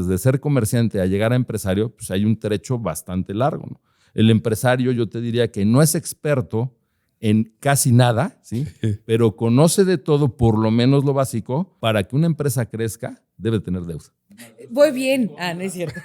desde ser comerciante a llegar a empresario, pues hay un trecho bastante largo, ¿no? El empresario, yo te diría que no es experto en casi nada, ¿sí? Pero conoce de todo, por lo menos lo básico. Para que una empresa crezca, debe tener deuda. Voy bien. No es cierto.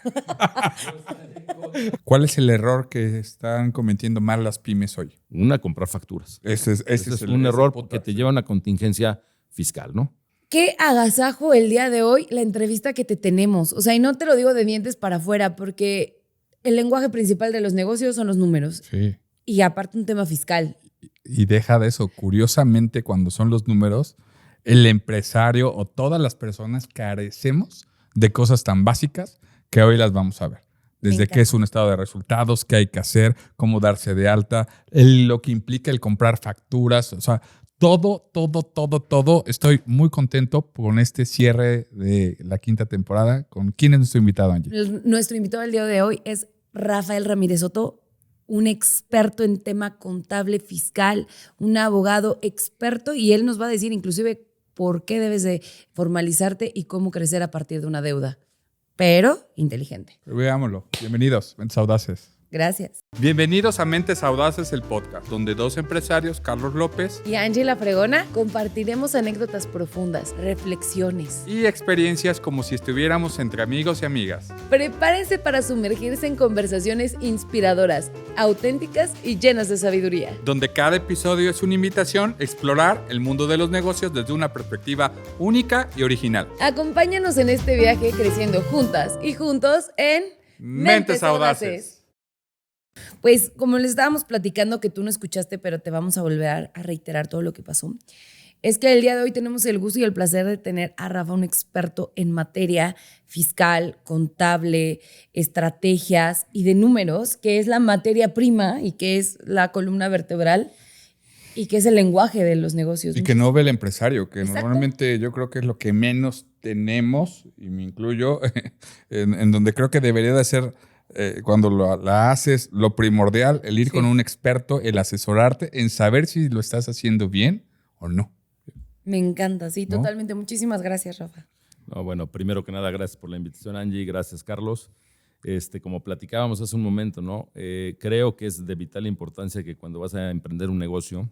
¿Cuál es el error que están cometiendo mal las pymes hoy? Una, comprar facturas. Ese es un error porque te lleva a una contingencia fiscal, ¿no? Qué agasajo el día de hoy la entrevista que te tenemos. O sea, y no te lo digo de dientes para afuera, porque el lenguaje principal de los negocios son los números. Sí. Y aparte un tema fiscal. Y deja de eso. Curiosamente, cuando son los números, el empresario o todas las personas carecemos de cosas tan básicas que hoy las vamos a ver. Desde qué es un estado de resultados, qué hay que hacer, cómo darse de alta, lo que implica el comprar facturas, o sea, todo. Estoy muy contento con este cierre de la 5ª temporada. ¿Con quién es nuestro invitado, Angie? Nuestro invitado del día de hoy es Rafael Ramírez Soto, un experto en tema contable fiscal, un abogado experto, y él nos va a decir inclusive por qué debes de formalizarte y cómo crecer a partir de una deuda, pero inteligente. Veámoslo. Bienvenidos, Mentes Audaces. Gracias. Bienvenidos a Mentes Audaces, el podcast, donde dos empresarios, Carlos López y Ángela Fregona, compartiremos anécdotas profundas, reflexiones y experiencias como si estuviéramos entre amigos y amigas. Prepárense para sumergirse en conversaciones inspiradoras, auténticas y llenas de sabiduría. Donde cada episodio es una invitación a explorar el mundo de los negocios desde una perspectiva única y original. Acompáñanos en este viaje creciendo juntas y juntos en Mentes Audaces. Pues como les estábamos platicando, que tú no escuchaste, pero te vamos a volver a reiterar todo lo que pasó, es que el día de hoy tenemos el gusto y el placer de tener a Rafa, un experto en materia fiscal, contable, estrategias y de números, que es la materia prima y que es la columna vertebral y que es el lenguaje de los negocios. Y que no ve el empresario, que Exacto. Normalmente yo creo que es lo que menos tenemos, y me incluyo, en donde creo que debería de ser... cuando la haces, lo primordial, el ir con un experto, el asesorarte, en saber si lo estás haciendo bien o no. Me encanta, sí, ¿No? totalmente. Muchísimas gracias, Rafa. No, bueno, primero que nada, gracias por la invitación, Angie. Gracias, Carlos. Como platicábamos hace un momento, ¿no? Creo que es de vital importancia que cuando vas a emprender un negocio,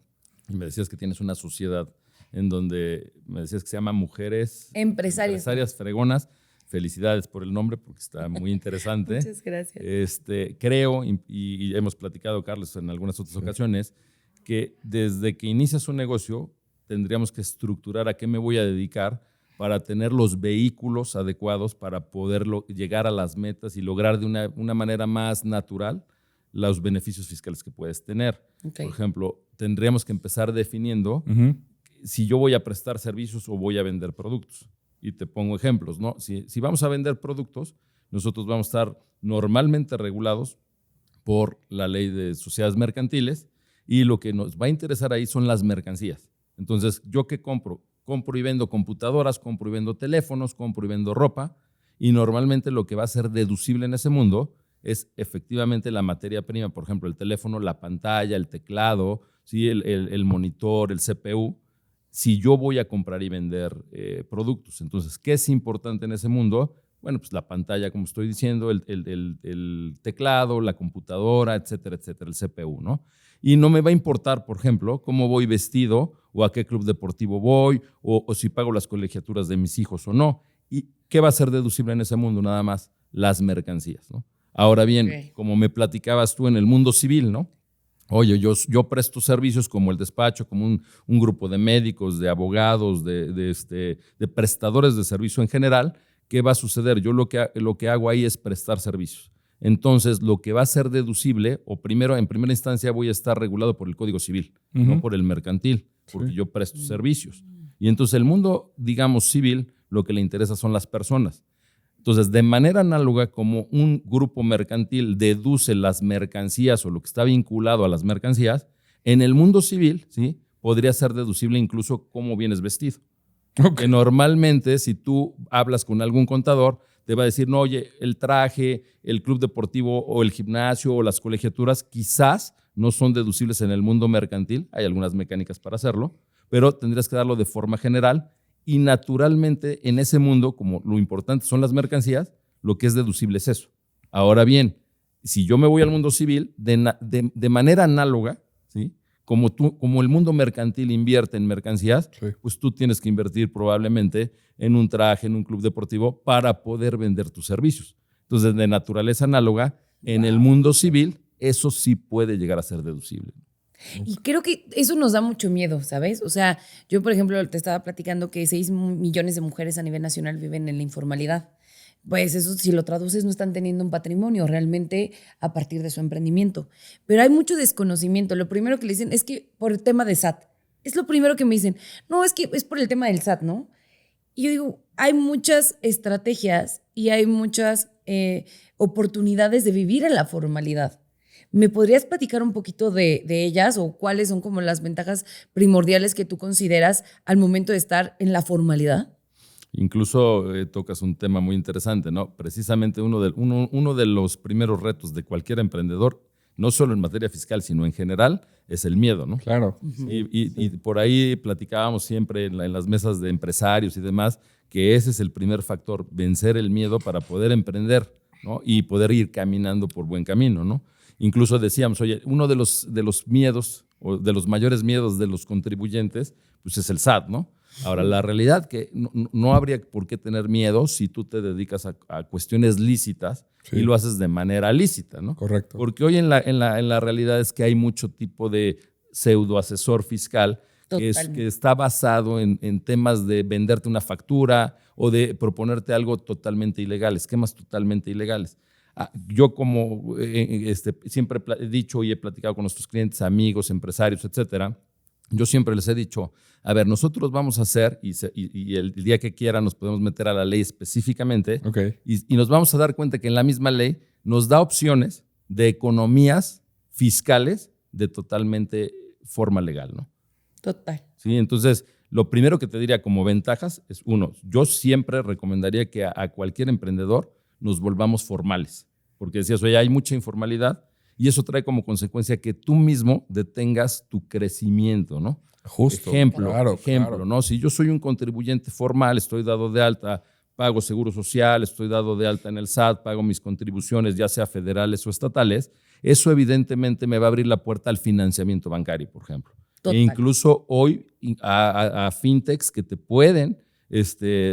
y me decías que tienes una sociedad en donde me decías que se llama Mujeres Empresarias Fregonas. Felicidades por el nombre porque está muy interesante. Muchas gracias. Creo, y hemos platicado, Carlos, en algunas otras ocasiones, que desde que inicias un negocio tendríamos que estructurar a qué me voy a dedicar para tener los vehículos adecuados para poder llegar a las metas y lograr de una manera más natural los beneficios fiscales que puedes tener. Okay. Por ejemplo, tendríamos que empezar definiendo si yo voy a prestar servicios o voy a vender productos. Y te pongo ejemplos, ¿no? Si vamos a vender productos, nosotros vamos a estar normalmente regulados por la ley de sociedades mercantiles y lo que nos va a interesar ahí son las mercancías. Entonces, ¿yo qué compro? Compro y vendo computadoras, compro y vendo teléfonos, compro y vendo ropa, y normalmente lo que va a ser deducible en ese mundo es efectivamente la materia prima, por ejemplo, el teléfono, la pantalla, el teclado, ¿sí? el monitor, el CPU. Si yo voy a comprar y vender productos. Entonces, ¿qué es importante en ese mundo? Bueno, pues la pantalla, como estoy diciendo, el teclado, la computadora, etcétera, etcétera, el CPU, ¿no? Y no me va a importar, por ejemplo, cómo voy vestido o a qué club deportivo voy o si pago las colegiaturas de mis hijos o no. ¿Y qué va a ser deducible en ese mundo? Nada más las mercancías, ¿no? Ahora bien, como me platicabas tú en el mundo civil, ¿no? Oye, yo presto servicios como el despacho, como un grupo de médicos, de abogados, de prestadores de servicio en general. ¿Qué va a suceder? Yo lo que hago ahí es prestar servicios. Entonces, lo que va a ser deducible, en primera instancia voy a estar regulado por el Código Civil, no por el mercantil, porque yo presto servicios. Y entonces el mundo, digamos, civil, lo que le interesa son las personas. Entonces, de manera análoga, como un grupo mercantil deduce las mercancías o lo que está vinculado a las mercancías, en el mundo civil, ¿sí? Podría ser deducible incluso cómo vienes vestido. Okay. Que normalmente, si tú hablas con algún contador, te va a decir, no, oye, el traje, el club deportivo o el gimnasio o las colegiaturas quizás no son deducibles en el mundo mercantil. Hay algunas mecánicas para hacerlo, pero tendrías que darlo de forma general. Y naturalmente en ese mundo, como lo importante son las mercancías, lo que es deducible es eso. Ahora bien, si yo me voy al mundo civil, de manera análoga, ¿sí? Como el mundo mercantil invierte en mercancías, Sí. pues tú tienes que invertir probablemente en un traje, en un club deportivo, para poder vender tus servicios. Entonces, de naturaleza análoga, en el mundo civil, eso sí puede llegar a ser deducible. Y creo que eso nos da mucho miedo, ¿sabes? O sea, yo, por ejemplo, te estaba platicando que 6 millones de mujeres a nivel nacional viven en la informalidad. Pues eso, si lo traduces, no están teniendo un patrimonio realmente a partir de su emprendimiento. Pero hay mucho desconocimiento. Lo primero que le dicen es que por el tema de SAT. Es lo primero que me dicen. No, es que es por el tema del SAT, ¿no? Y yo digo, hay muchas estrategias y hay muchas oportunidades de vivir en la formalidad. ¿Me podrías platicar un poquito de ellas o cuáles son como las ventajas primordiales que tú consideras al momento de estar en la formalidad? Incluso tocas un tema muy interesante, ¿no? Precisamente uno de los primeros retos de cualquier emprendedor, no solo en materia fiscal, sino en general, es el miedo, ¿no? Claro. Y por ahí platicábamos siempre en las mesas de empresarios y demás, que ese es el primer factor, vencer el miedo para poder emprender, ¿no? Y poder ir caminando por buen camino, ¿no? Incluso decíamos, oye, uno de los miedos o de los mayores miedos de los contribuyentes, pues es el SAT, ¿no? Ahora, la realidad que no habría por qué tener miedo si tú te dedicas a cuestiones lícitas y lo haces de manera lícita, ¿no? Correcto. Porque hoy en la realidad es que hay mucho tipo de pseudo asesor fiscal que está basado en temas de venderte una factura o de proponerte algo totalmente ilegal, esquemas totalmente ilegales. Yo como siempre he dicho y he platicado con nuestros clientes, amigos, empresarios, etcétera, yo siempre les he dicho, a ver, nosotros vamos a hacer, y el día que quiera nos podemos meter a la ley específicamente, y nos vamos a dar cuenta que en la misma ley nos da opciones de economías fiscales de totalmente forma legal, ¿no? Total. Sí, entonces, lo primero que te diría como ventajas es, uno, yo siempre recomendaría que a cualquier emprendedor nos volvamos formales, porque decías, oye, hay mucha informalidad, y eso trae como consecuencia que tú mismo detengas tu crecimiento, ¿no? Justo. Ejemplo, Claro. ¿no? Si yo soy un contribuyente formal, estoy dado de alta, pago seguro social, estoy dado de alta en el SAT, pago mis contribuciones, ya sea federales o estatales, eso evidentemente me va a abrir la puerta al financiamiento bancario, por ejemplo. Total. E incluso hoy a fintechs que te pueden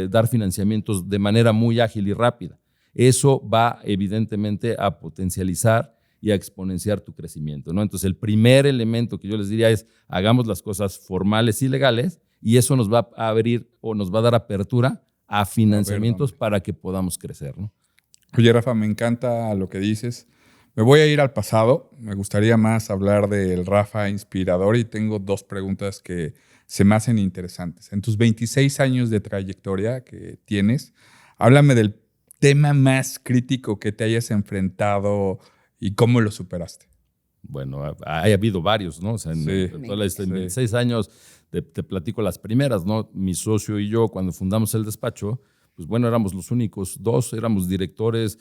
dar financiamientos de manera muy ágil y rápida. Eso va evidentemente a potencializar y a exponenciar tu crecimiento, ¿no? Entonces, el primer elemento que yo les diría es hagamos las cosas formales y legales y eso nos va a abrir o nos va a dar apertura a financiamientos para que podamos crecer, ¿no? Oye, Rafa, me encanta lo que dices. Me voy a ir al pasado. Me gustaría más hablar del Rafa inspirador y tengo 2 preguntas que se me hacen interesantes. En tus 26 años de trayectoria que tienes, háblame del tema más crítico que te hayas enfrentado y cómo lo superaste. Bueno, ha habido varios, ¿no? O sea, en 26 años te platico las primeras, ¿no? Mi socio y yo, cuando fundamos el despacho, pues bueno, éramos los únicos 2, éramos directores,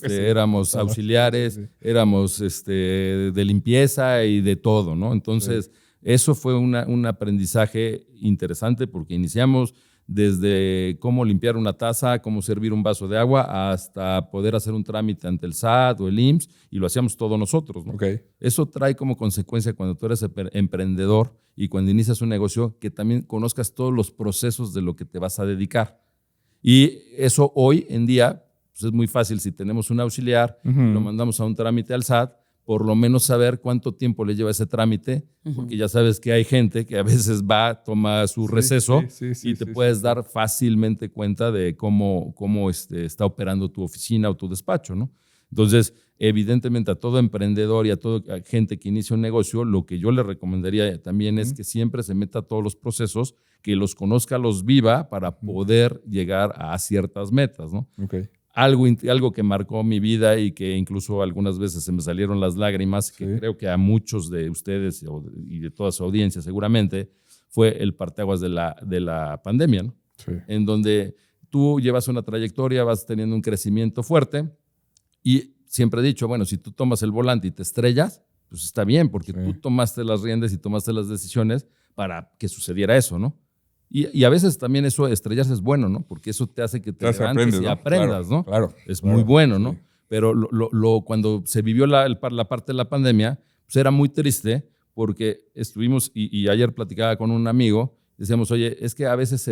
éramos auxiliares, éramos de limpieza y de todo, ¿no? Entonces, eso fue un aprendizaje interesante porque iniciamos desde cómo limpiar una taza, cómo servir un vaso de agua, hasta poder hacer un trámite ante el SAT o el IMSS, y lo hacíamos todos nosotros, ¿no? Eso trae como consecuencia cuando tú eres emprendedor y cuando inicias un negocio, que también conozcas todos los procesos de lo que te vas a dedicar. Y eso hoy en día pues es muy fácil. Si tenemos un auxiliar, lo mandamos a un trámite al SAT, por lo menos saber cuánto tiempo le lleva ese trámite, porque ya sabes que hay gente que a veces va, toma su receso y te puedes dar fácilmente cuenta de cómo está operando tu oficina o tu despacho, ¿no? Entonces, evidentemente a todo emprendedor y a toda gente que inicia un negocio, lo que yo le recomendaría también es que siempre se meta a todos los procesos, que los conozca, los viva para poder llegar a ciertas metas, ¿no? Algo que marcó mi vida y que incluso algunas veces se me salieron las lágrimas, que creo que a muchos de ustedes y de toda su audiencia seguramente, fue el parteaguas de la pandemia, ¿no? En donde tú llevas una trayectoria, vas teniendo un crecimiento fuerte y siempre he dicho, bueno, si tú tomas el volante y te estrellas, pues está bien, porque tú tomaste las riendas y tomaste las decisiones para que sucediera eso, ¿no? Y a veces también eso, estrellarse es bueno, ¿no? Porque eso te hace que te levantes y aprendas, ¿no? Claro. Es muy bueno, ¿no? Pero cuando se vivió la parte de la pandemia, pues era muy triste porque estuvimos, y ayer platicaba con un amigo, decíamos, oye, es que a veces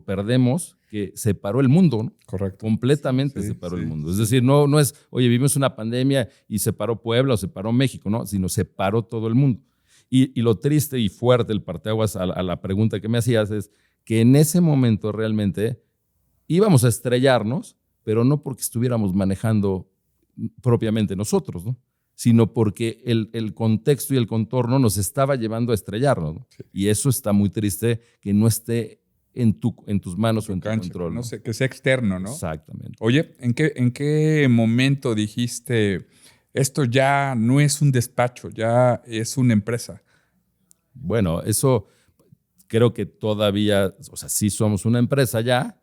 perdemos que se paró el mundo, ¿no? Correcto. Completamente se paró el mundo. Es decir, no es, oye, vivimos una pandemia y se paró Puebla o se paró México, ¿no? Sino se paró todo el mundo. Y lo triste y fuerte, el parteaguas a la pregunta que me hacías es que en ese momento realmente íbamos a estrellarnos, pero no porque estuviéramos manejando propiamente nosotros, ¿no? Sino porque el contexto y el contorno nos estaba llevando a estrellarnos, ¿no? Sí. Y eso está muy triste, que no esté en tus manos o en tu control. No sé, que sea externo, ¿no? Exactamente. Oye, ¿en qué momento dijiste, esto ya no es un despacho, ya es una empresa? Bueno, eso creo que todavía, o sea, sí somos una empresa ya,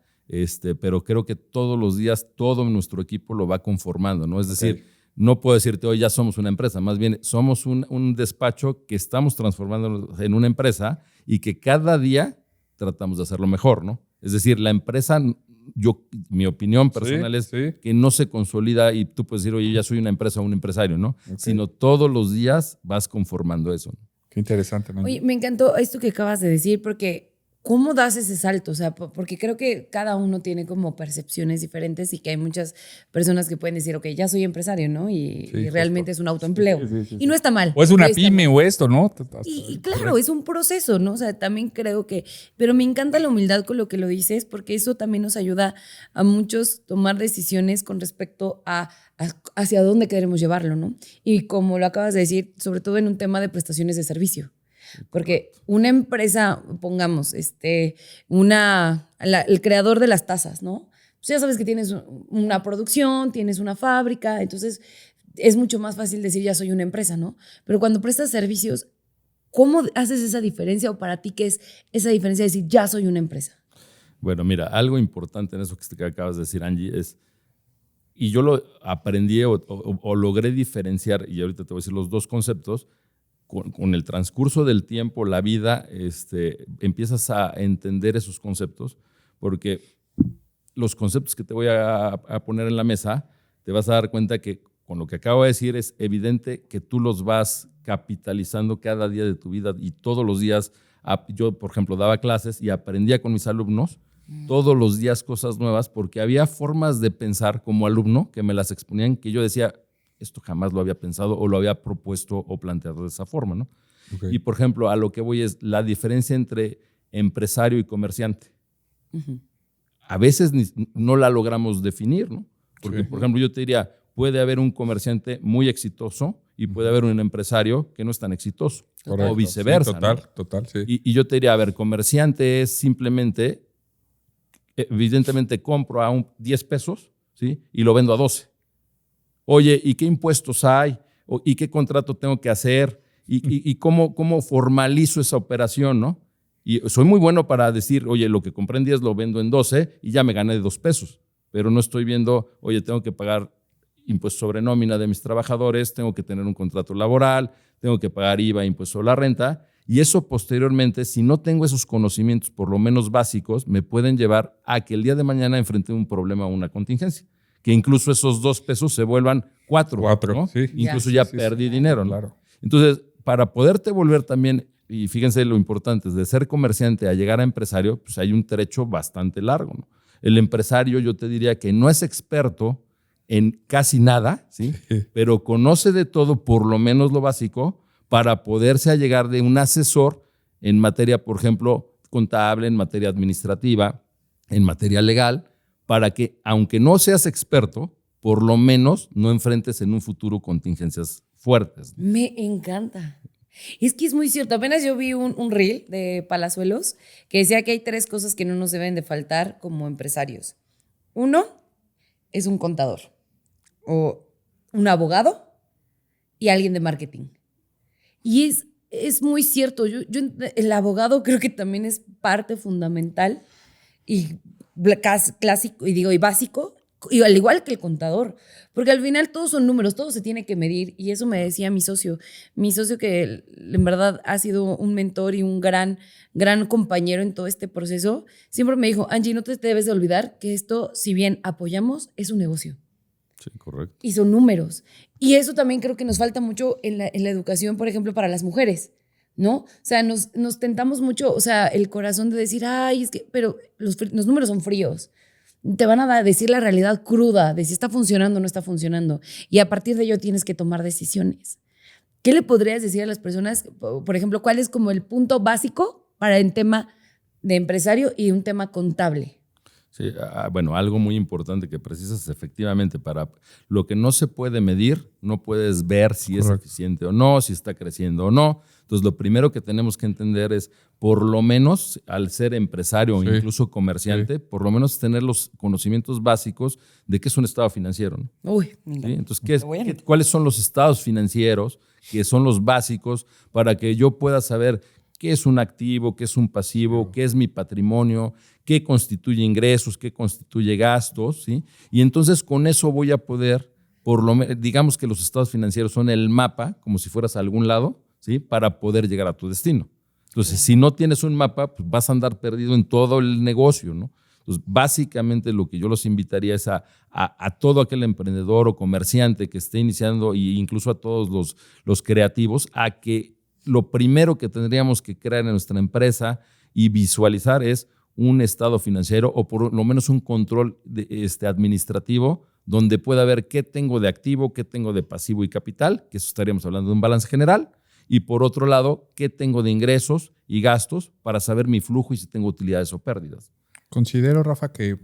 pero creo que todos los días todo nuestro equipo lo va conformando, ¿no? Es decir, no puedo decirte hoy ya somos una empresa, más bien somos un despacho que estamos transformando en una empresa y que cada día tratamos de hacerlo mejor, ¿no? Es decir, la empresa, mi opinión personal es que no se consolida y tú puedes decir, oye, ya soy una empresa o un empresario, ¿no? Sino todos los días vas conformando eso, ¿no? Qué interesante, ¿no? Oye, me encantó esto que acabas de decir porque ¿cómo das ese salto? O sea, porque creo que cada uno tiene como percepciones diferentes y que hay muchas personas que pueden decir, ok, ya soy empresario, ¿no? Y realmente es un autoempleo. Y no está mal. O es una pyme o esto, ¿no? Y claro, es un proceso, ¿no? O sea, también creo que... Pero me encanta la humildad con lo que lo dices porque eso también nos ayuda a muchos tomar decisiones con respecto a hacia dónde queremos llevarlo, ¿no? Y como lo acabas de decir, sobre todo en un tema de prestaciones de servicio. Porque una empresa, pongamos, el creador de las tazas, ¿no? Pues ya sabes que tienes una producción, tienes una fábrica, entonces es mucho más fácil decir ya soy una empresa, ¿no? Pero cuando prestas servicios, ¿cómo haces esa diferencia o para ti qué es esa diferencia de decir ya soy una empresa? Bueno, mira, algo importante en eso que acabas de decir, Angie, es, y yo lo aprendí o logré diferenciar, y ahorita te voy a decir los dos conceptos. Con el transcurso del tiempo, la vida, empiezas a entender esos conceptos, porque los conceptos que te voy a poner en la mesa, te vas a dar cuenta que con lo que acabo de decir es evidente que tú los vas capitalizando cada día de tu vida y todos los días. Yo, por ejemplo, daba clases y aprendía con mis alumnos todos los días cosas nuevas porque había formas de pensar como alumno que me las exponían que yo decía, esto jamás lo había pensado o lo había propuesto o planteado de esa forma, ¿no? Y, por ejemplo, a lo que voy es la diferencia entre empresario y comerciante. A veces no la logramos definir, ¿no? Porque, por ejemplo, yo te diría, puede haber un comerciante muy exitoso y puede haber un empresario que no es tan exitoso. Correcto. O viceversa. Sí, total, sí. Y yo te diría, a ver, comerciante es simplemente, evidentemente compro a 10 pesos, ¿sí? Y lo vendo a 12. Oye, ¿y qué impuestos hay? ¿Y qué contrato tengo que hacer? ¿Y cómo formalizo esa operación, no? Y soy muy bueno para decir, oye, lo que compré en 10 lo vendo en 12 y ya me gané 2 pesos. Pero no estoy viendo, oye, tengo que pagar impuestos sobre nómina de mis trabajadores, tengo que tener un contrato laboral, tengo que pagar IVA, impuesto sobre la renta. Y eso posteriormente, si no tengo esos conocimientos por lo menos básicos, me pueden llevar a que el día de mañana enfrente un problema o una contingencia. Que incluso esos 2 pesos se vuelvan 4, ¿no? Sí. Incluso ya perdí dinero, ¿no? Claro. Entonces, para poderte volver también, y fíjense lo importante, de ser comerciante a llegar a empresario, pues hay un trecho bastante largo, ¿no? El empresario, yo te diría que no es experto en casi nada, ¿sí? Pero conoce de todo, por lo menos lo básico, para poderse llegar de un asesor en materia, por ejemplo, contable, en materia administrativa, en materia legal, para que, aunque no seas experto, por lo menos no enfrentes en un futuro contingencias fuertes. Me encanta. Es que es muy cierto. Apenas yo vi un reel de Palazuelos que decía que hay 3 cosas que no nos deben de faltar como empresarios. 1 es un contador o un abogado y alguien de marketing. Y es muy cierto. El abogado creo que también es parte fundamental y clásico y básico Y al igual que el contador, porque al final todos son números, todo se tiene que medir, y eso me decía mi socio que en verdad ha sido un mentor y un gran compañero en todo este proceso. Siempre me dijo, Angie, no te debes de olvidar que esto, si bien apoyamos, es un negocio. Sí, correcto. Y son números. Y eso también creo que nos falta mucho en la educación, por ejemplo, para las mujeres, ¿no? O sea, nos tentamos mucho, o sea, el corazón de decir, ay, es que, pero los números son fríos. Te van a decir la realidad cruda de si está funcionando o no está funcionando. Y a partir de ello tienes que tomar decisiones. ¿Qué le podrías decir a las personas, por ejemplo, cuál es como el punto básico para el tema de empresario y un tema contable? Sí, bueno, algo muy importante que precisas efectivamente, para lo que no se puede medir, no puedes ver si es eficiente o no, si está creciendo o no. Entonces, lo primero que tenemos que entender es, por lo menos, al ser empresario o incluso comerciante, por lo menos tener los conocimientos básicos de qué es un estado financiero, ¿no? Uy, ¿Sí? Entonces, ¿cuáles son los estados financieros que son los básicos para que yo pueda saber qué es un activo, qué es un pasivo, qué es mi patrimonio, qué constituye ingresos, qué constituye gastos, ¿sí? Y entonces con eso voy a poder, por lo menos, digamos que los estados financieros son el mapa, como si fueras a algún lado, ¿sí? Para poder llegar a tu destino. Entonces, si no tienes un mapa, pues vas a andar perdido en todo el negocio, ¿no? Entonces, básicamente lo que yo los invitaría es a todo aquel emprendedor o comerciante que esté iniciando, e incluso a todos los creativos, a que lo primero que tendríamos que crear en nuestra empresa y visualizar es un estado financiero, o por lo menos un control administrativo, donde pueda ver qué tengo de activo, qué tengo de pasivo y capital, que eso estaríamos hablando de un balance general, y por otro lado, qué tengo de ingresos y gastos para saber mi flujo y si tengo utilidades o pérdidas. Considero, Rafa, que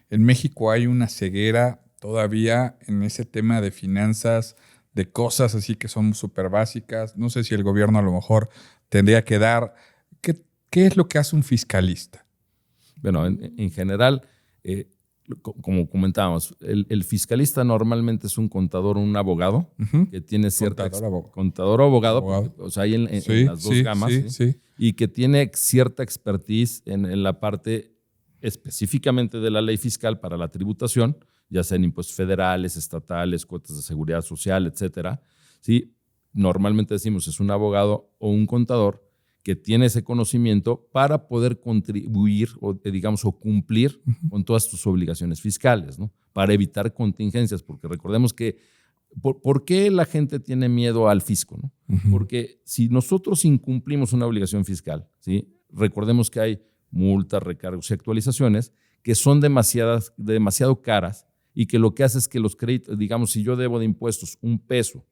en México hay una ceguera todavía en ese tema de finanzas, de cosas así que son súper básicas. No sé si el gobierno a lo mejor tendría que dar... ¿Qué es lo que hace un fiscalista? Bueno, en general, como comentábamos, el fiscalista normalmente es un contador o un abogado que tiene cierta... Contador o abogado. Porque, o sea, hay en las dos gamas. ¿sí? Y que tiene cierta expertise en la parte específicamente de la ley fiscal para la tributación, ya sea en impuestos federales, estatales, cuotas de seguridad social, etcétera. ¿Sí? Normalmente decimos es un abogado o un contador que tiene ese conocimiento para poder contribuir o, digamos, o cumplir con todas tus obligaciones fiscales, ¿no? Para evitar contingencias, porque recordemos que ¿por qué la gente tiene miedo al fisco, ¿no? Porque si nosotros incumplimos una obligación fiscal, ¿sí? Recordemos que hay multas, recargos y actualizaciones que son demasiado caras, y que lo que hace es que los créditos, digamos, si yo debo de impuestos $1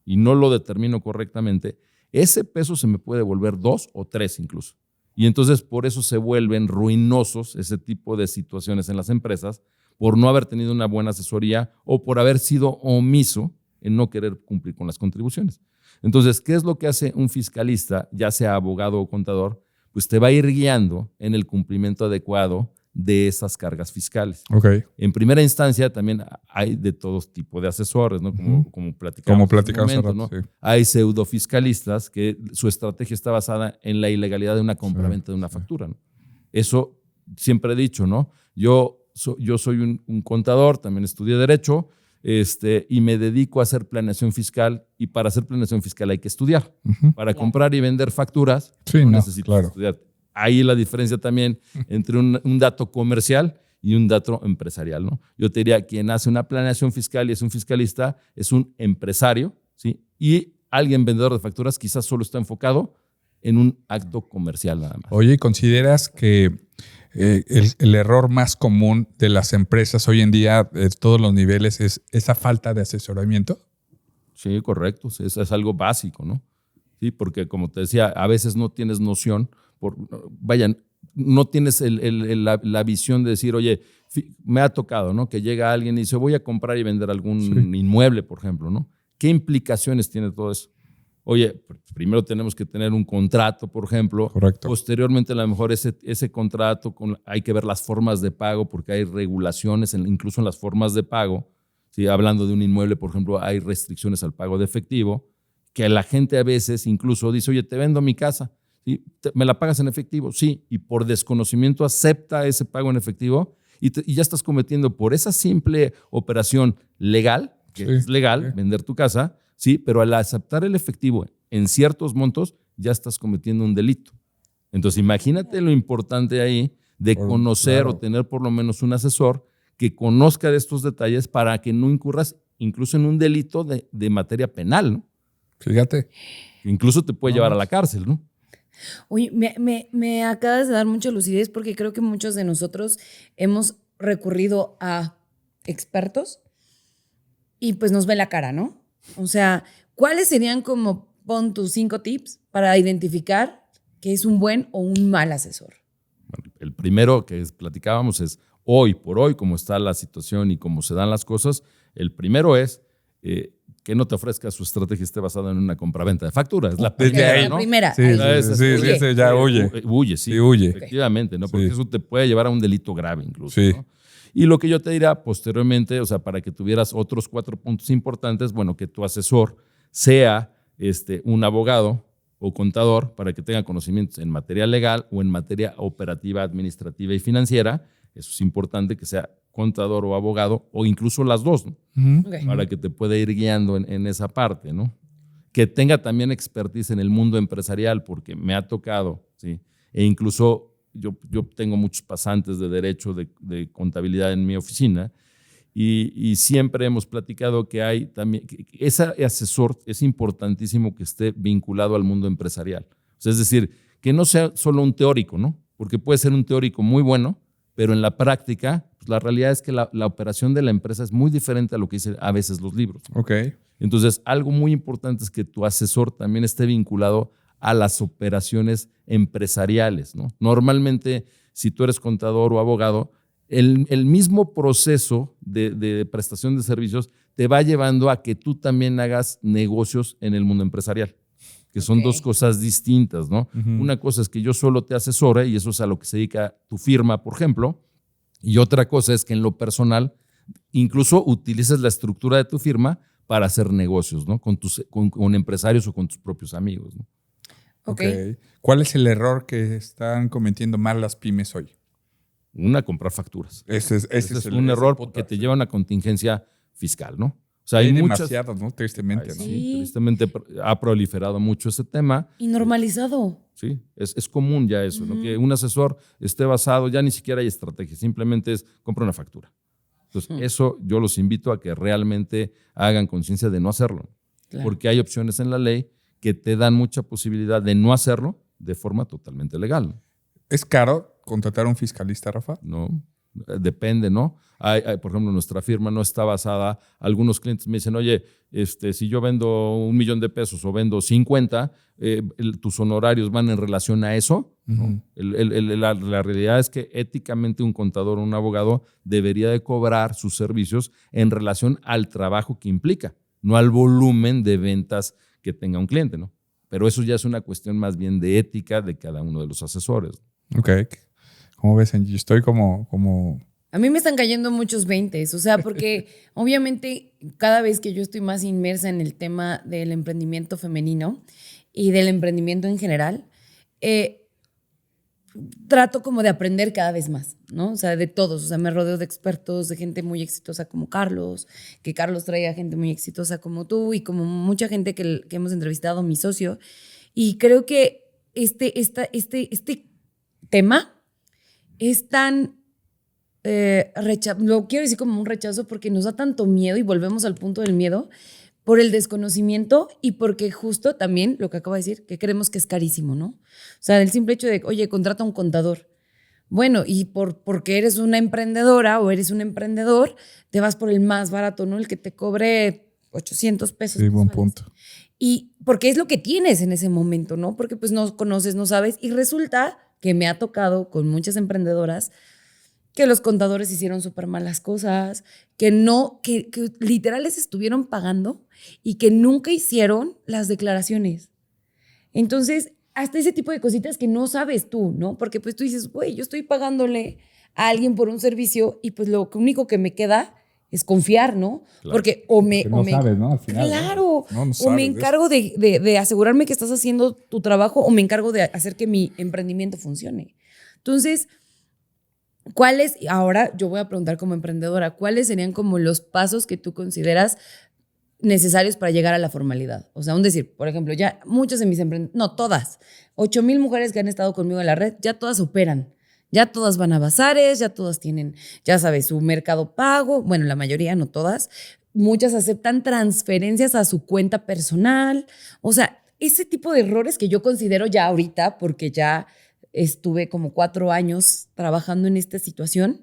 y no lo determino correctamente, ese peso se me puede volver 2 o 3 incluso. Y entonces por eso se vuelven ruinosos ese tipo de situaciones en las empresas, por no haber tenido una buena asesoría o por haber sido omiso en no querer cumplir con las contribuciones. Entonces, ¿qué es lo que hace un fiscalista, ya sea abogado o contador? Pues te va a ir guiando en el cumplimiento adecuado de esas cargas fiscales. Okay. En primera instancia también hay de todos tipos de asesores, ¿no? Como platicamos hace un momento, ¿no? Sí. Hay pseudofiscalistas que su estrategia está basada en la ilegalidad de una compraventa de una factura, ¿no? Eso siempre he dicho, ¿no? Yo soy un contador, también estudié Derecho, y me dedico a hacer planeación fiscal, y para hacer planeación fiscal hay que estudiar. Para comprar y vender facturas no necesitas estudiar. Ahí la diferencia también entre un dato comercial y un dato empresarial, ¿no? Yo te diría, quien hace una planeación fiscal y es un fiscalista es un empresario, ¿sí? Y alguien vendedor de facturas quizás solo está enfocado en un acto comercial nada más. Oye, ¿consideras que el error más común de las empresas hoy en día, de todos los niveles, es esa falta de asesoramiento? Sí, correcto. Eso es algo básico, ¿no? Sí, porque como te decía, a veces no tienes noción, no tienes la visión de decir, oye, me ha tocado, ¿no? Que llega alguien y dice, voy a comprar y vender algún inmueble, por ejemplo, ¿no? ¿Qué implicaciones tiene todo eso? Oye, primero tenemos que tener un contrato, por ejemplo. Correcto. Posteriormente, a lo mejor ese contrato, hay que ver las formas de pago, porque hay regulaciones incluso en las formas de pago. ¿Sí? Hablando de un inmueble, por ejemplo, hay restricciones al pago de efectivo, que la gente a veces incluso dice, oye, te vendo mi casa, ¿sí? ¿Me la pagas en efectivo? Sí, y por desconocimiento acepta ese pago en efectivo, y ya estás cometiendo por esa simple operación legal, que es legal, vender tu casa, sí, pero al aceptar el efectivo en ciertos montos, ya estás cometiendo un delito. Entonces, imagínate lo importante ahí de conocer o tener por lo menos un asesor que conozca de estos detalles para que no incurras incluso en un delito de materia penal, ¿no? Fíjate. Incluso te puede llevar a la cárcel, ¿no? Oye, me acabas de dar mucha lucidez porque creo que muchos de nosotros hemos recurrido a expertos y pues nos ve la cara, ¿no? O sea, ¿cuáles serían como, pon tus 5 tips para identificar que es un buen o un mal asesor? Bueno, el primero que platicábamos es hoy por hoy, cómo está la situación y cómo se dan las cosas. El primero es que no te ofrezca su estrategia esté basada en una compraventa de factura. Es la primera, la ¿no? primera. Sí, ese ya huye. Huye, sí. Sí, huye. Efectivamente, ¿no? Porque eso te puede llevar a un delito grave incluso, Sí. ¿no? Y lo que yo te diría posteriormente, o sea, para que tuvieras otros 4 puntos importantes, bueno, que tu asesor sea un abogado o contador para que tenga conocimientos en materia legal o en materia operativa, administrativa y financiera. Eso es importante, que sea contador o abogado o incluso las dos, ¿no? Okay. Para que te pueda ir guiando en esa parte, ¿no? Que tenga también expertise en el mundo empresarial, porque me ha tocado, ¿sí? E incluso yo tengo muchos pasantes de derecho de contabilidad en mi oficina y siempre hemos platicado que hay también, que ese asesor es importantísimo que esté vinculado al mundo empresarial. O sea, es decir, que no sea solo un teórico, ¿no? Porque puede ser un teórico muy bueno, pero en la práctica, pues la realidad es que la operación de la empresa es muy diferente a lo que dicen a veces los libros. Ok. Entonces, algo muy importante es que tu asesor también esté vinculado a las operaciones empresariales, ¿no? Normalmente, si tú eres contador o abogado, el mismo proceso de prestación de servicios te va llevando a que tú también hagas negocios en el mundo empresarial, que son dos cosas distintas, ¿no? Una cosa es que yo solo te asesore y eso es a lo que se dedica tu firma, por ejemplo, y otra cosa es que en lo personal incluso utilices la estructura de tu firma para hacer negocios, ¿no? Con empresarios o con tus propios amigos, ¿no? Okay. ¿Cuál es el error que están cometiendo mal las pymes hoy? Una, comprar facturas. Ese es un error porque te lleva a una contingencia fiscal, ¿no? O sea, hay muchas, demasiados, ¿no? Tristemente, ¿no? Sí, tristemente ha proliferado mucho ese tema. Y normalizado. Sí, es común ya eso, ¿no? Que un asesor esté basado, ya ni siquiera hay estrategia, simplemente es compra una factura. Entonces, eso yo los invito a que realmente hagan conciencia de no hacerlo, claro, porque hay opciones en la ley que te dan mucha posibilidad de no hacerlo de forma totalmente legal, ¿no? ¿Es caro contratar a un fiscalista, Rafa? No, depende, ¿no? Por ejemplo, nuestra firma no está basada, algunos clientes me dicen, oye, si yo vendo $1,000,000 de pesos o vendo 50, tus honorarios van en relación a eso, ¿no? La realidad es que éticamente un contador o un abogado debería de cobrar sus servicios en relación al trabajo que implica, no al volumen de ventas que tenga un cliente, ¿no? Pero eso ya es una cuestión más bien de ética de cada uno de los asesores. Ok. ¿Cómo ves, Angie? Estoy como... A mí me están cayendo muchos 20s, o sea, porque obviamente cada vez que yo estoy más inmersa en el tema del emprendimiento femenino y del emprendimiento en general, trato como de aprender cada vez más, ¿no? O sea, de todos. O sea, me rodeo de expertos, de gente muy exitosa como Carlos, que Carlos trae a gente muy exitosa como tú y como mucha gente que hemos entrevistado, mi socio. Y creo que este tema es tan... lo quiero decir como un rechazo porque nos da tanto miedo y volvemos al punto del miedo por el desconocimiento y porque justo también lo que acabo de decir, que creemos que es carísimo, ¿no? O sea, el simple hecho de, oye, contrata un contador. Bueno, y porque eres una emprendedora o eres un emprendedor, te vas por el más barato, ¿no? El que te cobre 800 pesos. Sí, buen punto. Y porque es lo que tienes en ese momento, ¿no? Porque pues no conoces, no sabes. Y resulta que me ha tocado con muchas emprendedoras que los contadores hicieron súper malas cosas, que literal les estuvieron pagando y que nunca hicieron las declaraciones. Entonces, hasta ese tipo de cositas que no sabes tú, ¿no? Porque pues tú dices, güey, yo estoy pagándole a alguien por un servicio y pues lo único que me queda es confiar, ¿no? Claro. Porque no sabes, ¿no? Al final, claro. No O me encargo de asegurarme que estás haciendo tu trabajo o me encargo de hacer que mi emprendimiento funcione. Entonces, ahora yo voy a preguntar como emprendedora, ¿cuáles serían como los pasos que tú consideras necesarios para llegar a la formalidad? O sea, decir, por ejemplo, ya muchas de mis emprendedores, no todas, 8,000 mujeres que han estado conmigo en la red, ya todas operan. Ya todas van a bazares, ya todas tienen, ya sabes, su Mercado Pago. Bueno, la mayoría, no todas. Muchas aceptan transferencias a su cuenta personal. O sea, ese tipo de errores que yo considero ya ahorita, porque ya estuve como 4 años trabajando en esta situación.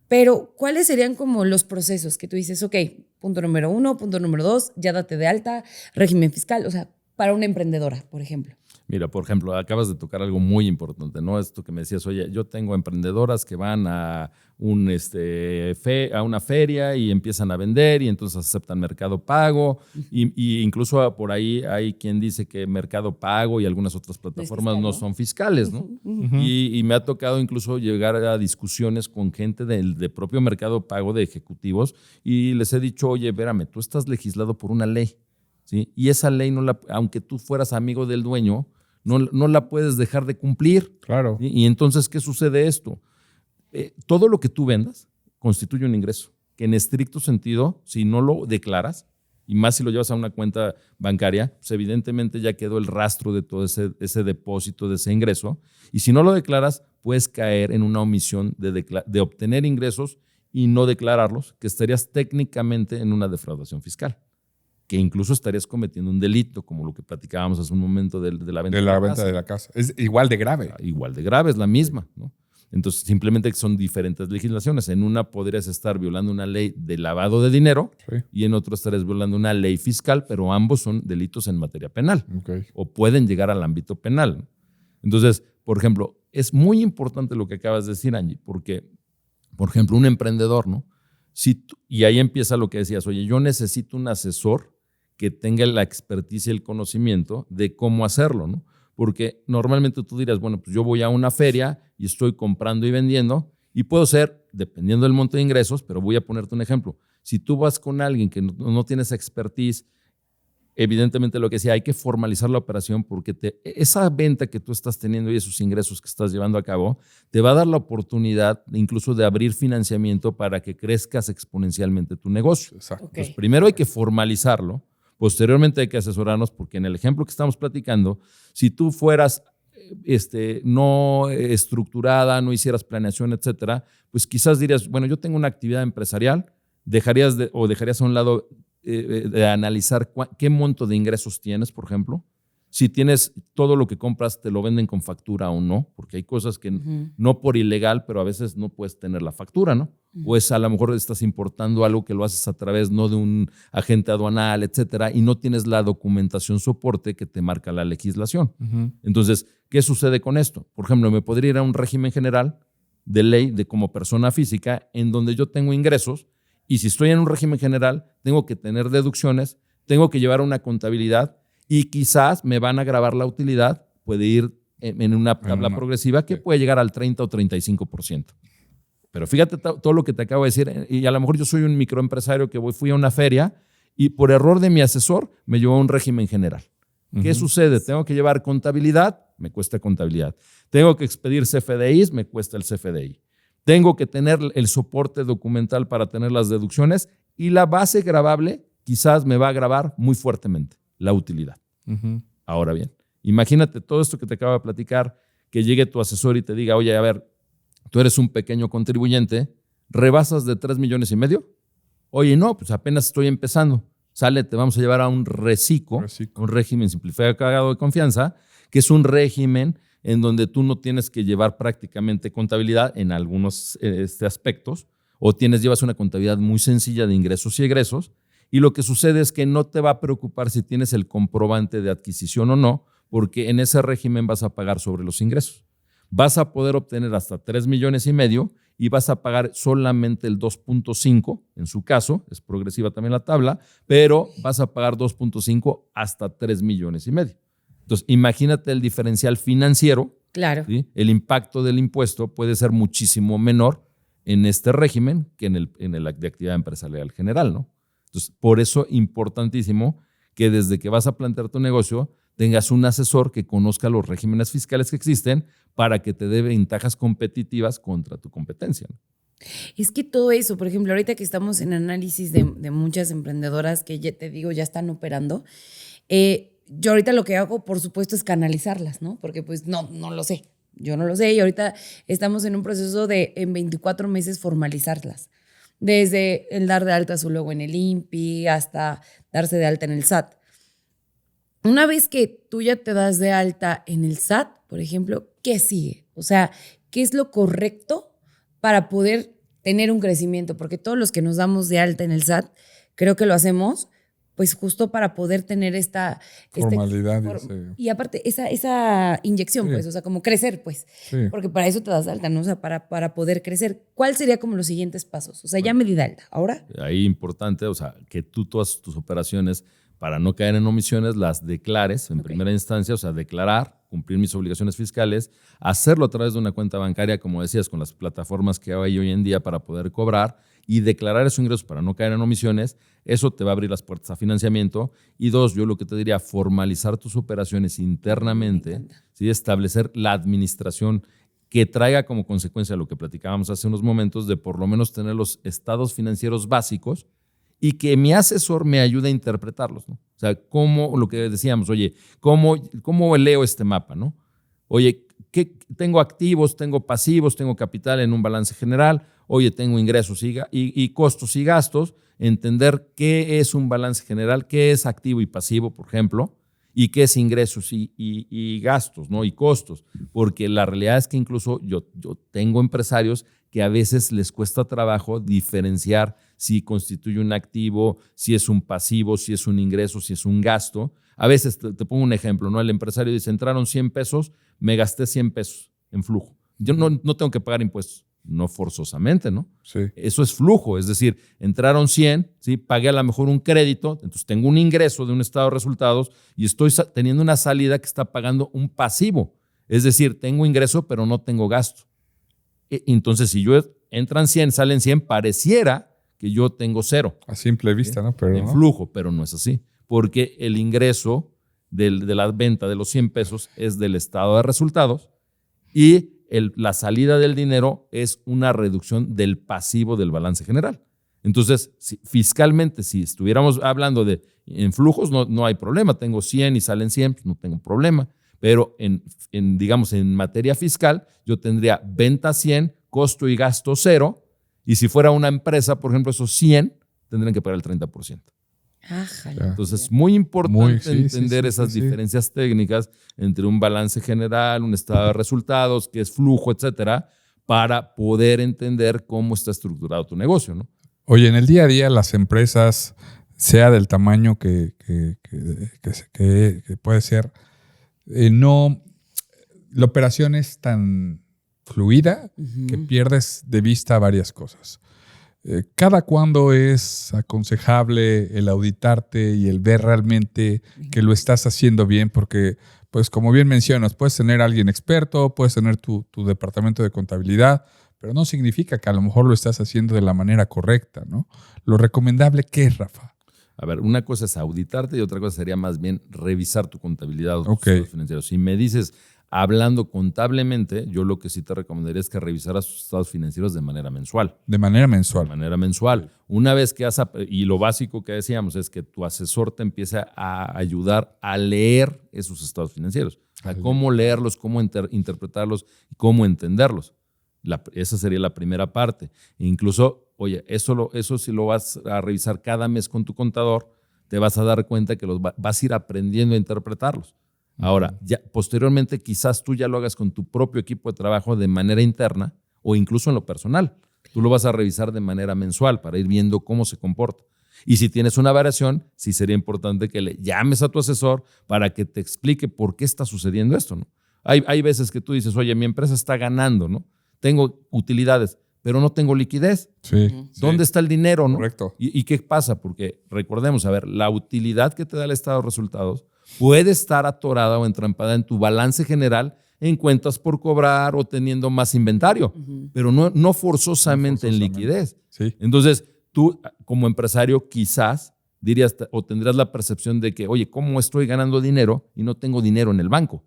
Pero, ¿cuáles serían como los procesos que tú dices, ok, punto número 1, punto número 2, ya date de alta, régimen fiscal? O sea, para una emprendedora, por ejemplo. Mira, por ejemplo, acabas de tocar algo muy importante, ¿no? Esto que me decías, oye, yo tengo emprendedoras que van a una feria y empiezan a vender y entonces aceptan Mercado Pago y incluso por ahí hay quien dice que Mercado Pago y algunas otras plataformas no son fiscales, ¿no? Y me ha tocado incluso llegar a discusiones con gente de propio Mercado Pago, de ejecutivos, y les he dicho, oye, espérame, tú estás legislado por una ley, ¿sí? Y esa ley, aunque tú fueras amigo del dueño, no la puedes dejar de cumplir. Claro. Y entonces, ¿qué sucede esto? Todo lo que tú vendas constituye un ingreso, que en estricto sentido, si no lo declaras, y más si lo llevas a una cuenta bancaria, pues evidentemente ya quedó el rastro de todo ese depósito, de ese ingreso. Y si no lo declaras, puedes caer en una omisión de obtener ingresos y no declararlos, que estarías técnicamente en una defraudación fiscal, que incluso estarías cometiendo un delito, como lo que platicábamos hace un momento de la venta de la casa. Es igual de grave. Igual de grave, es la misma, ¿no? Entonces, simplemente son diferentes legislaciones. En una podrías estar violando una ley de lavado de dinero, sí, y en otra estarías violando una ley fiscal, pero ambos son delitos en materia penal, okay, o pueden llegar al ámbito penal, ¿no? Entonces, por ejemplo, es muy importante lo que acabas de decir, Angie, porque, por ejemplo, un emprendedor, ¿no? Y ahí empieza lo que decías, oye, yo necesito un asesor que tenga la experticia y el conocimiento de cómo hacerlo, ¿no? Porque normalmente tú dirás, bueno, pues yo voy a una feria y estoy comprando y vendiendo, y puedo ser, dependiendo del monto de ingresos, pero voy a ponerte un ejemplo. Si tú vas con alguien que no tiene esa expertise, evidentemente lo que decía, hay que formalizar la operación, porque esa venta que tú estás teniendo y esos ingresos que estás llevando a cabo te va a dar la oportunidad incluso de abrir financiamiento para que crezcas exponencialmente tu negocio. Exacto. Okay. Entonces, primero hay que formalizarlo. Posteriormente hay que asesorarnos, porque en el ejemplo que estamos platicando, si tú fueras no estructurada, no hicieras planeación, etcétera, pues quizás dirías, bueno, yo tengo una actividad empresarial, dejarías a un lado de analizar qué monto de ingresos tienes, por ejemplo. Si tienes todo lo que compras, te lo venden con factura o no, porque hay cosas que no por ilegal, pero a veces no puedes tener la factura, ¿no? Pues a lo mejor estás importando algo que lo haces a través no de un agente aduanal, etcétera, y no tienes la documentación soporte que te marca la legislación. Entonces, ¿qué sucede con esto? Por ejemplo, me podría ir a un régimen general de ley de como persona física en donde yo tengo ingresos, y si estoy en un régimen general, tengo que tener deducciones, tengo que llevar una contabilidad, y quizás me van a grabar la utilidad, puede ir en una tabla progresiva que puede llegar al 30 o 35%. Pero fíjate todo lo que te acabo de decir, y a lo mejor yo soy un microempresario que fui a una feria y por error de mi asesor me llevó a un régimen general. ¿Qué sucede? Tengo que llevar contabilidad, me cuesta contabilidad. Tengo que expedir CFDIs, me cuesta el CFDI. Tengo que tener el soporte documental para tener las deducciones, y la base gravable quizás me va a grabar muy fuertemente la utilidad. Ahora bien, imagínate todo esto que te acabo de platicar, que llegue tu asesor y te diga, oye, a ver, tú eres un pequeño contribuyente, ¿rebasas de 3,5 millones? Oye, no, pues apenas estoy empezando. Sale, te vamos a llevar a un RECICO, un régimen simplificado de confianza, que es un régimen en donde tú no tienes que llevar prácticamente contabilidad en algunos aspectos, o llevas una contabilidad muy sencilla de ingresos y egresos, y lo que sucede es que no te va a preocupar si tienes el comprobante de adquisición o no, porque en ese régimen vas a pagar sobre los ingresos. Vas a poder obtener hasta 3,5 millones y vas a pagar solamente el 2.5, en su caso, es progresiva también la tabla, pero vas a pagar 2.5 hasta 3,5 millones. Entonces, imagínate el diferencial financiero. Claro. ¿Sí? El impacto del impuesto puede ser muchísimo menor en este régimen que en el de actividad empresarial general, ¿no? Entonces, por eso importantísimo que desde que vas a plantear tu negocio tengas un asesor que conozca los regímenes fiscales que existen para que te dé ventajas competitivas contra tu competencia, ¿no? Es que todo eso, por ejemplo, ahorita que estamos en análisis de muchas emprendedoras que ya te digo, ya están operando, yo ahorita lo que hago, por supuesto, es canalizarlas, ¿no? Porque pues no lo sé, yo no lo sé y ahorita estamos en un proceso de en 24 meses formalizarlas. Desde el dar de alta su logo en el INPI hasta darse de alta en el SAT. Una vez que tú ya te das de alta en el SAT, por ejemplo, ¿qué sigue? O sea, ¿qué es lo correcto para poder tener un crecimiento? Porque todos los que nos damos de alta en el SAT, creo que lo hacemos pues justo para poder tener esta formalidad. Y aparte, esa inyección, sí. Pues, o sea, como crecer, pues. Sí. Porque para eso te das de alta, ¿no? O sea, para poder crecer. ¿Cuál sería como los siguientes pasos? O sea, ya me di de alta. ¿Ahora? Ahí importante, o sea, que tú todas tus operaciones, para no caer en omisiones, las declares en primera instancia, o sea, declarar, cumplir mis obligaciones fiscales, hacerlo a través de una cuenta bancaria, como decías, con las plataformas que hay hoy en día para poder cobrar y declarar esos ingresos para no caer en omisiones. Eso te va a abrir las puertas a financiamiento. Y dos, yo lo que te diría, formalizar tus operaciones internamente, ¿sí? Establecer la administración que traiga como consecuencia lo que platicábamos hace unos momentos, de por lo menos tener los estados financieros básicos y que mi asesor me ayude a interpretarlos, ¿no? O sea, cómo, lo que decíamos, oye, ¿cómo leo este mapa, no? Oye, ¿qué tengo activos, tengo pasivos, tengo capital en un balance general? Oye, tengo ingresos y costos y gastos. Entender qué es un balance general, qué es activo y pasivo, por ejemplo, y qué es ingresos y gastos, ¿no? Y costos. Porque la realidad es que incluso yo tengo empresarios que a veces les cuesta trabajo diferenciar si constituye un activo, si es un pasivo, si es un ingreso, si es un gasto. A veces, te pongo un ejemplo, ¿no? El empresario dice, entraron 100 pesos, me gasté 100 pesos en flujo. Yo no tengo que pagar impuestos. No forzosamente, ¿no? Sí. Eso es flujo, es decir, entraron 100, ¿sí? Pagué a lo mejor un crédito, entonces tengo un ingreso de un estado de resultados y estoy teniendo una salida que está pagando un pasivo. Es decir, tengo ingreso, pero no tengo gasto. Entonces, si entran 100, salen 100, pareciera que yo tengo 0. A simple vista, ¿no? Pero en flujo, pero no es así. Porque el ingreso de la venta de los 100 pesos es del estado de resultados y la salida del dinero es una reducción del pasivo del balance general. Entonces, fiscalmente, si estuviéramos hablando en flujos, no hay problema. Tengo 100 y salen 100, pues no tengo problema. Pero digamos, en materia fiscal, yo tendría venta 100, costo y gasto 0. Y si fuera una empresa, por ejemplo, esos 100 tendrían que pagar el 30%. Entonces, es muy importante entender esas diferencias técnicas entre un balance general, un estado de resultados, que es flujo, etcétera, para poder entender cómo está estructurado tu negocio, ¿no? Oye, en el día a día, las empresas, sea del tamaño que puede ser, la operación es tan fluida que pierdes de vista varias cosas. ¿Cada cuándo es aconsejable el auditarte y el ver realmente que lo estás haciendo bien? Porque, pues como bien mencionas, puedes tener a alguien experto, puedes tener tu departamento de contabilidad, pero no significa que a lo mejor lo estás haciendo de la manera correcta, ¿no? Lo recomendable, ¿qué es, Rafa? A ver, una cosa es auditarte y otra cosa sería más bien revisar tu contabilidad o tus estados financieros. Si me dices, hablando contablemente, yo lo que sí te recomendaría es que revisaras tus estados financieros de manera mensual. De manera mensual. De manera mensual. Una vez que y lo básico que decíamos es que tu asesor te empiece a ayudar a leer esos estados financieros. O sea, cómo leerlos, cómo interpretarlos y cómo entenderlos. Esa sería la primera parte. E incluso, oye, eso si lo vas a revisar cada mes con tu contador, te vas a dar cuenta que vas a ir aprendiendo a interpretarlos. Ahora, ya posteriormente quizás tú ya lo hagas con tu propio equipo de trabajo de manera interna o incluso en lo personal. Tú lo vas a revisar de manera mensual para ir viendo cómo se comporta. Y si tienes una variación, sí sería importante que le llames a tu asesor para que te explique por qué está sucediendo esto, ¿no? Hay veces que tú dices, oye, mi empresa está ganando, ¿no? Tengo utilidades, pero no tengo liquidez. Sí. ¿Dónde está el dinero, no? Correcto. ¿Y qué pasa? Porque recordemos, a ver, la utilidad que te da el estado de resultados puede estar atorada o entrampada en tu balance general en cuentas por cobrar o teniendo más inventario, pero no forzosamente en liquidez. Sí. Entonces, tú como empresario quizás dirías o tendrás la percepción de que, oye, ¿cómo estoy ganando dinero y no tengo dinero en el banco?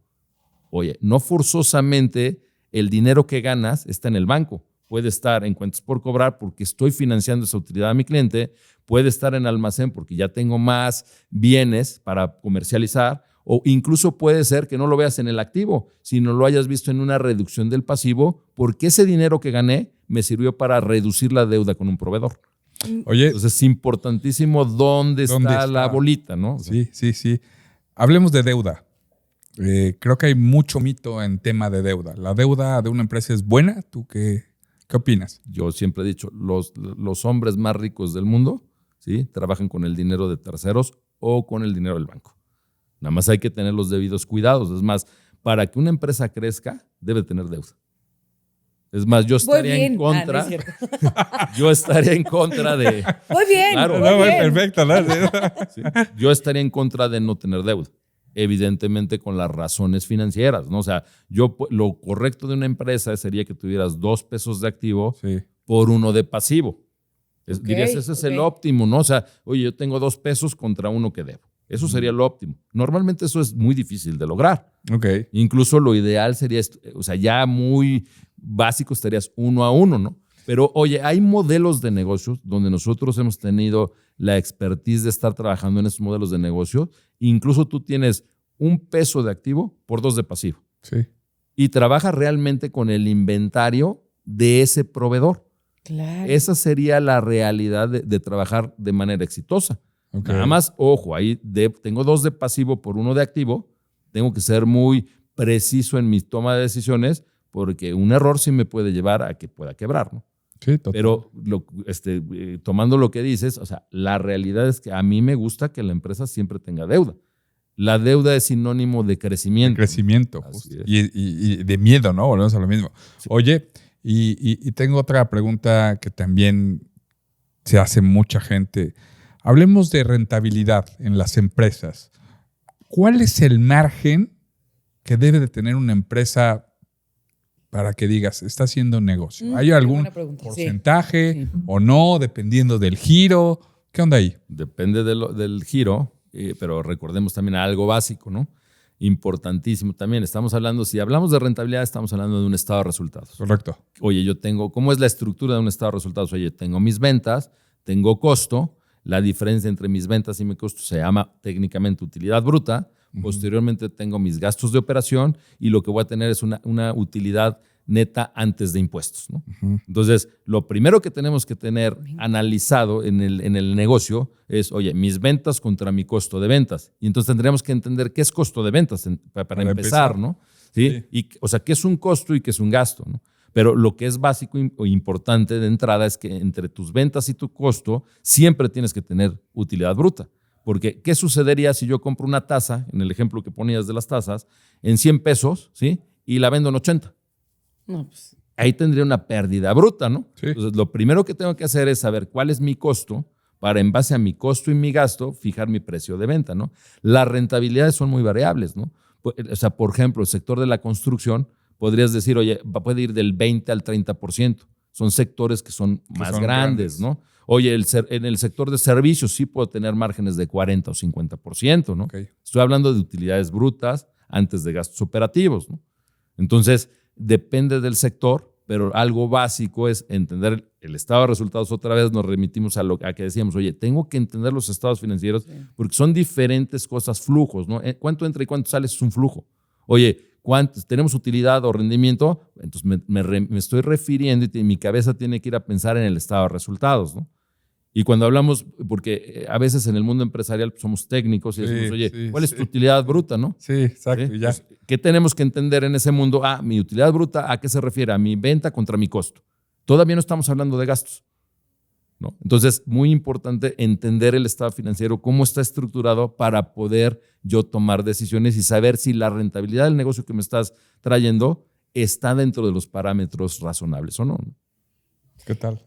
Oye, no forzosamente el dinero que ganas está en el banco. Puede estar en cuentas por cobrar porque estoy financiando esa utilidad a mi cliente, puede estar en almacén porque ya tengo más bienes para comercializar, o incluso puede ser que no lo veas en el activo, sino lo hayas visto en una reducción del pasivo porque ese dinero que gané me sirvió para reducir la deuda con un proveedor. Oye, entonces es importantísimo dónde está la bolita, ¿no? Sí. Hablemos de deuda. Creo que hay mucho mito en tema de deuda. ¿La deuda de una empresa es buena? ¿Tú qué opinas? Yo siempre he dicho, los hombres más ricos del mundo, ¿sí?, trabajan con el dinero de terceros o con el dinero del banco. Nada más hay que tener los debidos cuidados. Es más, para que una empresa crezca, debe tener deuda. Es más, yo estaría en contra. No es cierto. Yo estaría en contra de. Muy bien. Claro. Muy bien. Perfecto, ¿no? Sí. Yo estaría en contra de no tener deuda. Evidentemente con las razones financieras, ¿no? O sea, lo correcto de una empresa sería que tuvieras 2 pesos de activo por 1 de pasivo. Dirías, ese es el óptimo, ¿no? O sea, oye, yo tengo 2 pesos contra 1 que debo. Eso sería lo óptimo. Normalmente eso es muy difícil de lograr. Incluso lo ideal sería, o sea, ya muy básico estarías 1 a 1, ¿no? Pero, oye, hay modelos de negocios donde nosotros hemos tenido la expertise de estar trabajando en esos modelos de negocio. Incluso tú tienes 1 peso de activo por 2 de pasivo. Sí. Y trabajas realmente con el inventario de ese proveedor. Claro. Esa sería la realidad de trabajar de manera exitosa. Nada más, ojo, ahí tengo 2 de pasivo por 1 de activo. Tengo que ser muy preciso en mi toma de decisiones porque un error sí me puede llevar a que pueda quebrar, ¿no? Sí, total. Pero tomando lo que dices, o sea, la realidad es que a mí me gusta que la empresa siempre tenga deuda. La deuda es sinónimo de crecimiento. De crecimiento, justo. Y de miedo, ¿no? Volvemos a lo mismo. Sí. Oye, y tengo otra pregunta que también se hace mucha gente. Hablemos de rentabilidad en las empresas. ¿Cuál es el margen que debe de tener una empresa para que digas, está haciendo negocio? ¿Hay algún porcentaje o no, dependiendo del giro? ¿Qué onda ahí? Depende del giro, pero recordemos también algo básico, ¿no? Importantísimo también. Estamos hablando, si hablamos de rentabilidad, estamos hablando de un estado de resultados. Correcto. Oye, ¿cómo es la estructura de un estado de resultados? Oye, tengo mis ventas, tengo costo. La diferencia entre mis ventas y mi costo se llama técnicamente utilidad bruta. Posteriormente tengo mis gastos de operación y lo que voy a tener es una utilidad neta antes de impuestos, ¿no? Entonces, lo primero que tenemos que tener analizado en el negocio es, oye, mis ventas contra mi costo de ventas. Y entonces tendríamos que entender qué es costo de ventas para empezar, ¿no? ¿Sí? Y, o sea, qué es un costo y qué es un gasto, ¿no? Pero lo que es básico o importante de entrada es que entre tus ventas y tu costo siempre tienes que tener utilidad bruta. Porque, ¿qué sucedería si yo compro una taza, en el ejemplo que ponías de las tazas, en 100 pesos, ¿sí? Y la vendo en 80? No, pues. Ahí tendría una pérdida bruta, ¿no? Sí. Entonces, lo primero que tengo que hacer es saber cuál es mi costo para, en base a mi costo y mi gasto, fijar mi precio de venta, ¿no? Las rentabilidades son muy variables, ¿no? O sea, por ejemplo, el sector de la construcción, podrías decir, oye, puede ir del 20 al 30%. Son sectores que son más grandes, ¿no? Oye, en el sector de servicios sí puedo tener márgenes de 40 o 50%, ¿no? Estoy hablando de utilidades brutas antes de gastos operativos, ¿no? Entonces, depende del sector, pero algo básico es entender el estado de resultados. Otra vez nos remitimos a que decíamos, oye, tengo que entender los estados financieros porque son diferentes cosas, flujos, ¿no? Cuánto entra y cuánto sale es un flujo. Oye, tenemos utilidad o rendimiento, entonces me estoy refiriendo y mi cabeza tiene que ir a pensar en el estado de resultados, ¿no? Y cuando hablamos, porque a veces en el mundo empresarial somos técnicos y decimos, oye, ¿cuál es tu utilidad bruta, no? Sí, exacto. ¿Sí? Ya. Pues, ¿qué tenemos que entender en ese mundo? Mi utilidad bruta, ¿a qué se refiere? A mi venta contra mi costo. Todavía no estamos hablando de gastos, ¿no? Entonces, muy importante entender el estado financiero, cómo está estructurado para poder yo tomar decisiones y saber si la rentabilidad del negocio que me estás trayendo está dentro de los parámetros razonables o no. ¿Qué tal?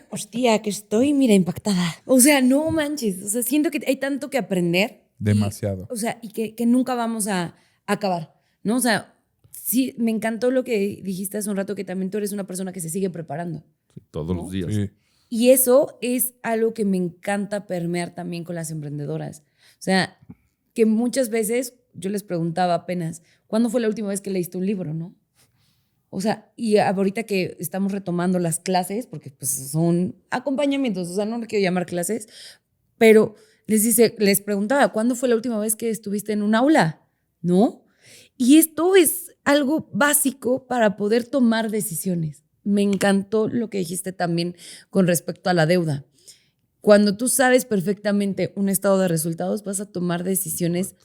Hostia, que estoy, mira, impactada. O sea, no manches. O sea, siento que hay tanto que aprender. Demasiado. Y que nunca vamos a acabar, ¿no? O sea, sí, me encantó lo que dijiste hace un rato, que también tú eres una persona que se sigue preparando. Sí, todos los días. Sí. Y eso es algo que me encanta permear también con las emprendedoras. O sea, que muchas veces yo les preguntaba apenas, ¿cuándo fue la última vez que leíste un libro, no? O sea, y ahorita que estamos retomando las clases, porque pues son acompañamientos, o sea, no le quiero llamar clases, pero les preguntaba, ¿cuándo fue la última vez que estuviste en un aula? ¿No? Y esto es algo básico para poder tomar decisiones. Me encantó lo que dijiste también con respecto a la deuda. Cuando tú sabes perfectamente un estado de resultados, vas a tomar decisiones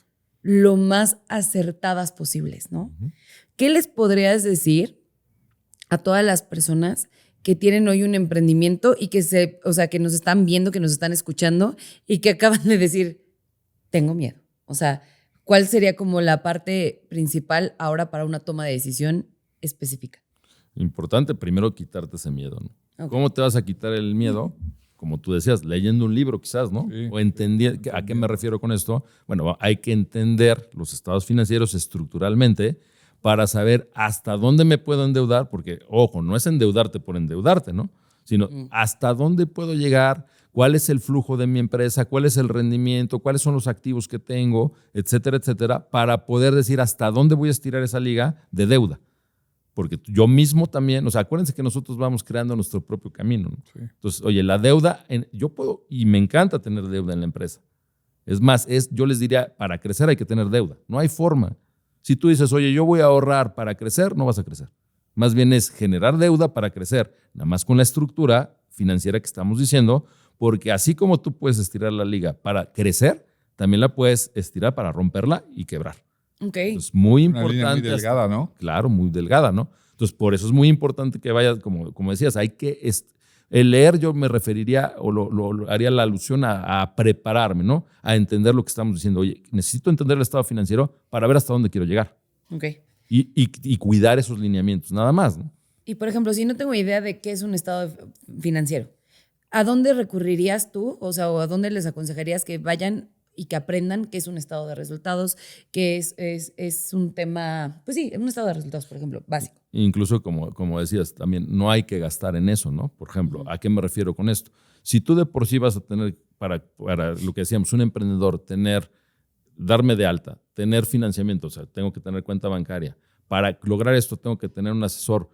lo más acertadas posibles, ¿no? Uh-huh. ¿Qué les podrías decir a todas las personas que tienen hoy un emprendimiento y que que nos están viendo, que nos están escuchando y que acaban de decir, tengo miedo? O sea, ¿cuál sería como la parte principal ahora para una toma de decisión específica? Importante primero quitarte ese miedo, ¿no? Okay. ¿Cómo te vas a quitar el miedo? Como tú decías, leyendo un libro quizás, ¿no? Sí, o entendiendo, ¿a qué me refiero con esto? Bueno, hay que entender los estados financieros estructuralmente para saber hasta dónde me puedo endeudar, porque, ojo, no es endeudarte por endeudarte, ¿no? Sino hasta dónde puedo llegar, cuál es el flujo de mi empresa, cuál es el rendimiento, cuáles son los activos que tengo, etcétera, etcétera, para poder decir hasta dónde voy a estirar esa liga de deuda. Porque yo mismo también, o sea, acuérdense que nosotros vamos creando nuestro propio camino, ¿no? Sí. Entonces, oye, la deuda, yo puedo, y me encanta tener deuda en la empresa. Es más, yo les diría, para crecer hay que tener deuda. No hay forma. Si tú dices, oye, yo voy a ahorrar para crecer, no vas a crecer. Más bien es generar deuda para crecer, nada más con la estructura financiera que estamos diciendo, porque así como tú puedes estirar la liga para crecer, también la puedes estirar para romperla y quebrar. Okay. Es muy importante. Una línea muy delgada, ¿no? Claro, muy delgada, ¿no? Entonces, por eso es muy importante que vayas, como decías, hay que... El leer yo me referiría o lo haría la alusión a prepararme, ¿no? A entender lo que estamos diciendo. Oye, necesito entender el estado financiero para ver hasta dónde quiero llegar. Okay. Y cuidar esos lineamientos, nada más, ¿no? Y, por ejemplo, si no tengo idea de qué es un estado financiero, ¿a dónde recurrirías tú? O sea, ¿o a dónde les aconsejarías que vayan y que aprendan qué es un estado de resultados, que es un tema, pues sí, un estado de resultados, por ejemplo, básico? Incluso, como decías, también no hay que gastar en eso, ¿no? Por ejemplo, ¿a qué me refiero con esto? Si tú de por sí vas a tener, para lo que decíamos, un emprendedor, darme de alta, tener financiamiento, o sea, tengo que tener cuenta bancaria. Para lograr esto tengo que tener un asesor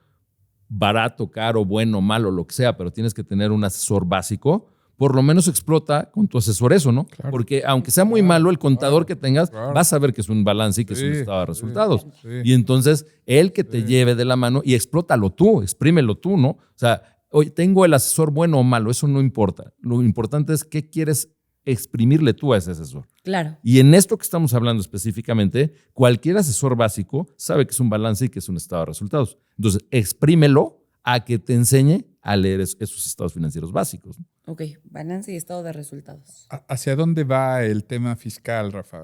barato, caro, bueno, malo, lo que sea, pero tienes que tener un asesor básico. Por lo menos explota con tu asesor eso, ¿no? Claro. Porque aunque sea muy malo el contador que tengas, vas a ver que es un balance y que es un estado de resultados. Sí. Y entonces, él que te lleve de la mano y explótalo tú, exprímelo tú, ¿no? O sea, oye, tengo el asesor bueno o malo, eso no importa. Lo importante es qué quieres exprimirle tú a ese asesor. Claro. Y en esto que estamos hablando específicamente, cualquier asesor básico sabe que es un balance y que es un estado de resultados. Entonces, exprímelo a que te enseñe a leer esos estados financieros básicos, ¿no? Ok, balance y estado de resultados. ¿Hacia dónde va el tema fiscal, Rafa?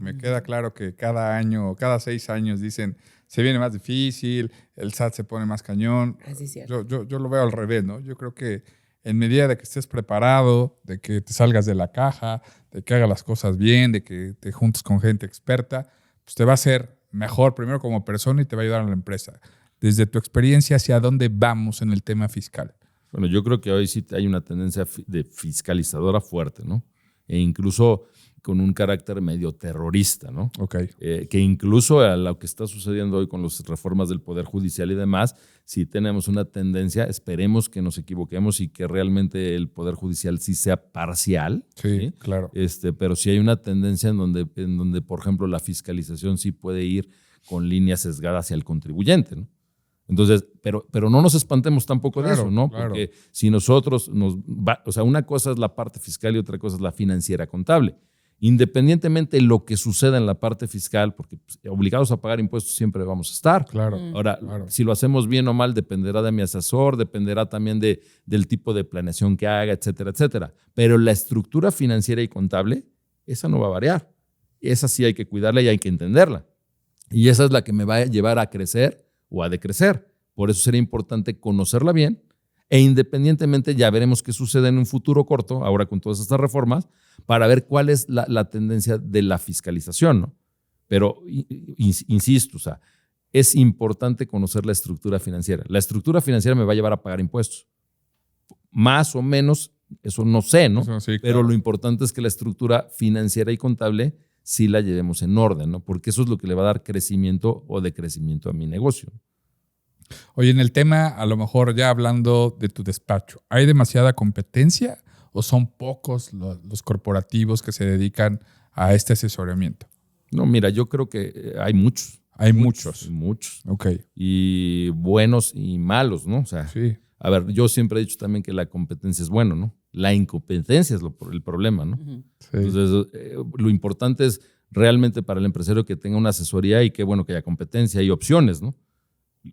Me queda claro que cada año, cada 6 años dicen, se viene más difícil, el SAT se pone más cañón. Así es cierto. Yo lo veo al revés, ¿no? Yo creo que en medida de que estés preparado, de que te salgas de la caja, de que hagas las cosas bien, de que te juntes con gente experta, pues te va a hacer mejor primero como persona y te va a ayudar a la empresa. Desde tu experiencia, ¿hacia dónde vamos en el tema fiscal? Bueno, yo creo que hoy sí hay una tendencia de fiscalizadora fuerte, ¿no? E incluso con un carácter medio terrorista, ¿no? Okay. Que incluso a lo que está sucediendo hoy con las reformas del Poder Judicial y demás, sí tenemos una tendencia, esperemos que nos equivoquemos y que realmente el Poder Judicial sí sea parcial. Sí, claro. Pero sí hay una tendencia en donde, por ejemplo, la fiscalización sí puede ir con líneas sesgadas hacia el contribuyente, ¿no? Entonces, pero no nos espantemos tampoco de eso, ¿no? Claro. Porque si nosotros o sea, una cosa es la parte fiscal y otra cosa es la financiera contable. Independientemente de lo que suceda en la parte fiscal, porque pues, obligados a pagar impuestos siempre vamos a estar. Claro. Ahora, si lo hacemos bien o mal, dependerá de mi asesor, dependerá también del tipo de planeación que haga, etcétera, etcétera. Pero la estructura financiera y contable, esa no va a variar. Esa sí hay que cuidarla y hay que entenderla. Y esa es la que me va a llevar a crecer o a decrecer. Por eso sería importante conocerla bien e independientemente ya veremos qué sucede en un futuro corto, ahora con todas estas reformas, para ver cuál es la tendencia de la fiscalización, ¿no? Pero, insisto, o sea, es importante conocer la estructura financiera. La estructura financiera me va a llevar a pagar impuestos. más o menos, eso no sé, ¿no? Eso sí, Pero claro. lo importante es que la estructura financiera y contable sí la llevemos en orden, ¿no? Porque eso es lo que le va a dar crecimiento o decrecimiento a mi negocio. Oye, en el tema, a lo mejor ya hablando de tu despacho, ¿hay demasiada competencia o son pocos los corporativos que se dedican a este asesoramiento? No, mira, yo creo que hay muchos. Hay muchos. Muchos. Ok, Y buenos y malos, ¿no? O sea, sí. a ver, yo siempre he dicho también que la competencia es bueno, ¿no? La incompetencia es el problema, ¿no? Sí. Entonces, lo importante es realmente para el empresario que tenga una asesoría y que, bueno, que haya competencia y opciones, ¿no?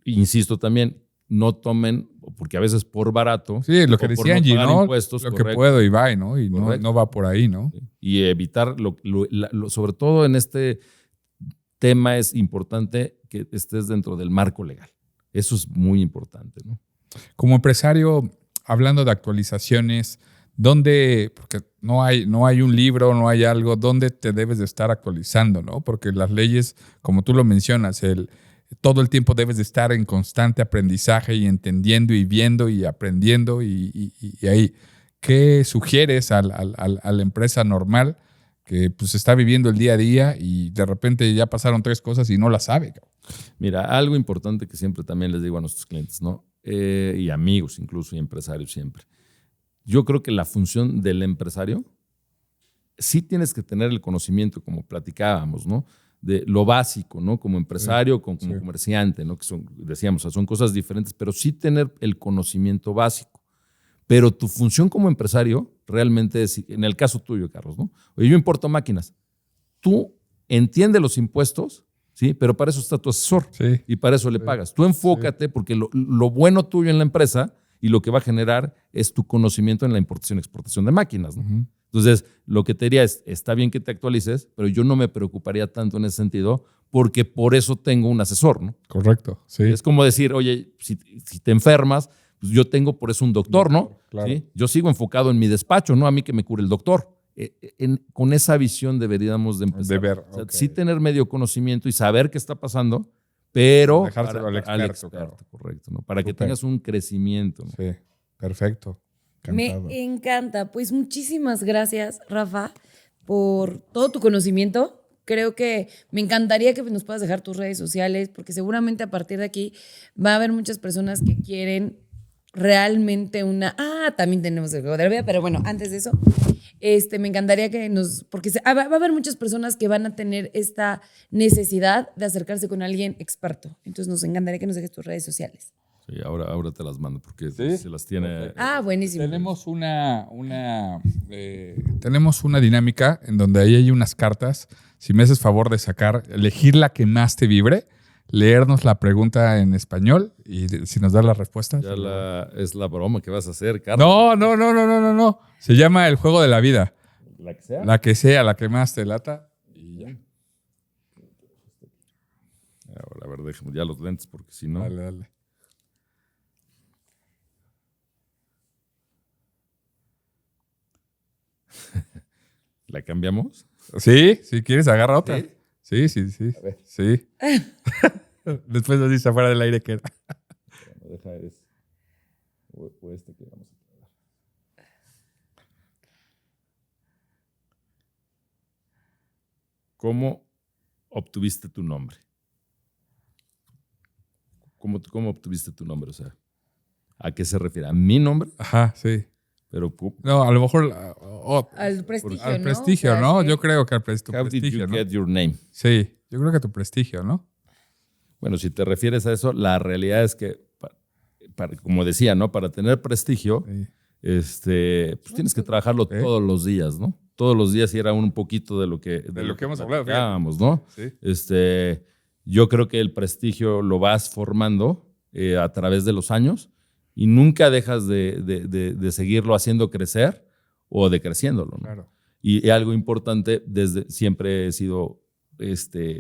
Insisto también, no tomen, porque a veces por barato. Sí, lo o que por decía Angie, pagar ¿no? impuestos, Lo correcto, que puedo y va, ¿no? Y no, Correcto. no va por ahí, ¿no? y evitar, sobre todo en este tema es importante que estés dentro del marco legal. Eso es muy importante, ¿no? Como empresario, hablando de actualizaciones, ¿dónde? Porque no hay un libro, no hay algo, ¿dónde te debes de estar actualizando, ¿no? Porque las leyes, como tú lo mencionas, todo el tiempo debes de estar en constante aprendizaje y entendiendo y viendo y aprendiendo y ahí. ¿Qué sugieres a la empresa normal que pues está viviendo el día a día y de repente ya pasaron 3 cosas y no la sabe? Mira, algo importante que siempre también les digo a nuestros clientes, ¿no? Y amigos incluso y empresarios siempre. Yo creo que la función del empresario, sí tienes que tener el conocimiento, como platicábamos, ¿no? De lo básico, ¿no? Como empresario, como sí. comerciante, ¿no? Que decíamos, son cosas diferentes, pero sí tener el conocimiento básico. Pero tu función como empresario realmente es, en el caso tuyo, Carlos, ¿no? Oye, yo importo máquinas. Tú entiendes los impuestos, ¿sí? Pero para eso está tu asesor Sí. y para eso le pagas. Tú enfócate porque lo bueno tuyo en la empresa y lo que va a generar es tu conocimiento en la importación y exportación de máquinas, ¿no? Ujú. Entonces, lo que te diría es, está bien que te actualices, pero yo no me preocuparía tanto en ese sentido porque por eso tengo un asesor, ¿no? Correcto, sí. Es como decir, oye, si te enfermas, pues yo tengo por eso un doctor, ¿no? Claro. ¿Sí? Yo sigo enfocado en mi despacho, no a mí que me cure el doctor. Con esa visión deberíamos de empezar. De ver, O sea, ok. sí tener medio conocimiento y saber qué está pasando, pero Dejárselo al experto, claro. correcto, ¿no? Para que Súper. tengas un crecimiento, ¿no? Sí, perfecto. Encantado. Me encanta. Pues muchísimas gracias, Rafa, por todo tu conocimiento. Creo que me encantaría que nos puedas dejar tus redes sociales, porque seguramente a partir de aquí va a haber muchas personas que quieren realmente también tenemos el juego de la vida, pero bueno, antes de eso, me encantaría que porque va a haber muchas personas que van a tener esta necesidad de acercarse con alguien experto. Entonces nos encantaría que nos dejes tus redes sociales. Sí, ahora te las mando porque ¿Sí? se las tiene. Buenísimo. Tenemos tenemos una dinámica en donde ahí hay unas cartas. Si me haces favor de elegir la que más te vibre, leernos la pregunta en español y si nos das la respuesta. Es la broma que vas a hacer, Carlos. No. Se llama el juego de la vida. La que sea. La que sea, la que más te lata. Y ya. Ahora, a ver, déjame ya los lentes porque si no. Dale. ¿La cambiamos? Sí, si quieres, agarra otra. Sí. A ver. Sí. Después nos dice afuera del aire que era. Bueno, deja o este que vamos a probar. ¿Cómo obtuviste tu nombre? ¿Cómo obtuviste tu nombre? O sea, ¿a qué se refiere? ¿A mi nombre? Ajá, sí. Pero, No, a lo mejor Al prestigio, al ¿no? prestigio, O sea, ¿no? sí. Yo creo que al tu how did prestigio, you ¿no? get your name? Sí, yo creo que tu prestigio, ¿no? Bueno, si te refieres a eso, la realidad es que, como decía, ¿no? Para tener prestigio, Sí. pues tienes que trabajarlo todos los días, ¿no? Todos los días y era un poquito de lo que hemos hablado, fíjate. platicábamos, ¿no? Sí. Yo creo que el prestigio lo vas formando a través de los años y nunca dejas de seguirlo haciendo crecer o decreciéndolo, ¿no? Claro. Y algo importante, siempre he sido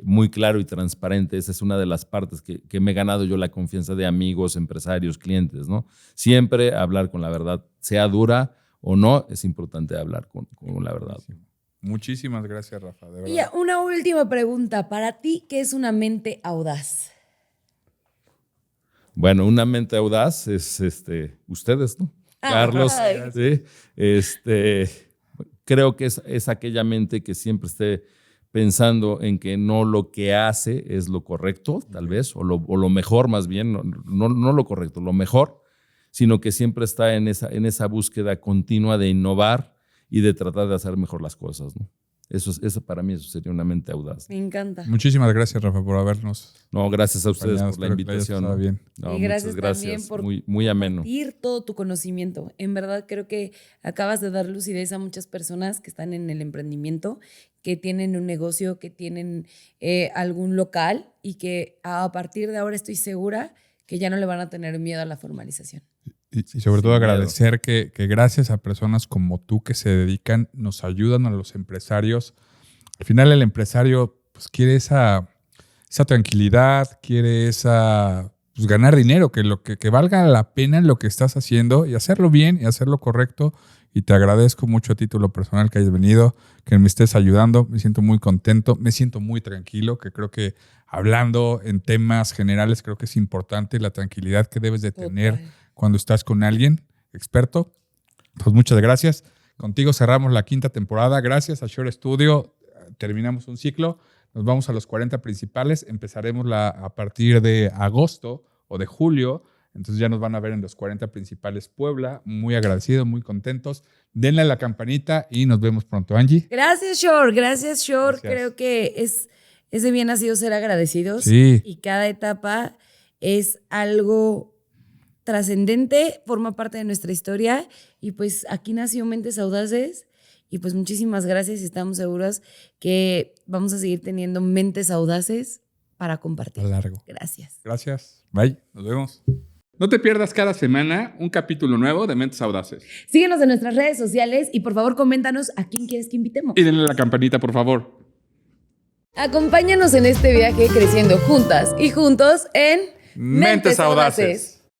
muy claro y transparente. Esa es una de las partes que me he ganado yo la confianza de amigos, empresarios, clientes, ¿no? Siempre hablar con la verdad, sea dura o no, es importante hablar con la verdad. Muchísimas gracias, Rafa, de verdad. Y una última pregunta. Para ti, ¿qué es una mente audaz? Bueno, una mente audaz es ustedes, ¿no? Carlos. Ay. ¿Sí? Creo que es aquella mente que siempre esté pensando en que no lo que hace es lo correcto, tal vez, o lo mejor más bien, no lo correcto, lo mejor, sino que siempre está en esa búsqueda continua de innovar y de tratar de hacer mejor las cosas, ¿no? Eso para mí eso sería una mente audaz. Me encanta. Muchísimas gracias, Rafa, por habernos. No, gracias a ustedes por la Espero que les haya invitación. pasado bien. No, Y gracias muchas gracias. también por muy ameno. compartir todo tu conocimiento. En verdad creo que acabas de dar lucidez a muchas personas que están en el emprendimiento, que tienen un negocio, que tienen algún local y que a partir de ahora estoy segura que ya no le van a tener miedo a la formalización. Y sobre todo Sin agradecer que gracias a personas como tú que se dedican, nos ayudan a los empresarios. Al final el empresario pues quiere esa tranquilidad, quiere pues, ganar dinero, que valga la pena lo que estás haciendo y hacerlo bien y hacerlo correcto. Y te agradezco mucho a título personal que hayas venido, que me estés ayudando. Me siento muy contento, me siento muy tranquilo, que creo que hablando en temas generales creo que es importante la tranquilidad que debes de tener cuando estás con alguien experto. Pues muchas gracias. Contigo cerramos la 5ª temporada. Gracias a Shore Studio. Terminamos un ciclo. Nos vamos a los 40 principales. Empezaremos a partir de agosto o de julio. Entonces ya nos van a ver en los 40 principales Puebla. Muy agradecidos, muy contentos. Denle a la campanita y nos vemos pronto, Angie. Gracias, Shore. Gracias, Shore. Gracias. Creo que es de bien nacido ser agradecidos. Sí. Y cada etapa es algo trascendente, forma parte de nuestra historia. Y pues aquí nació Mentes Audaces. Y pues muchísimas gracias y estamos seguros que vamos a seguir teniendo mentes audaces para compartir. A largo. Gracias. Gracias. Bye. Nos vemos. No te pierdas cada semana un capítulo nuevo de Mentes Audaces. Síguenos en nuestras redes sociales y por favor coméntanos a quién quieres que invitemos. Y denle a la campanita, por favor. Acompáñanos en este viaje creciendo juntas y juntos en Mentes Audaces.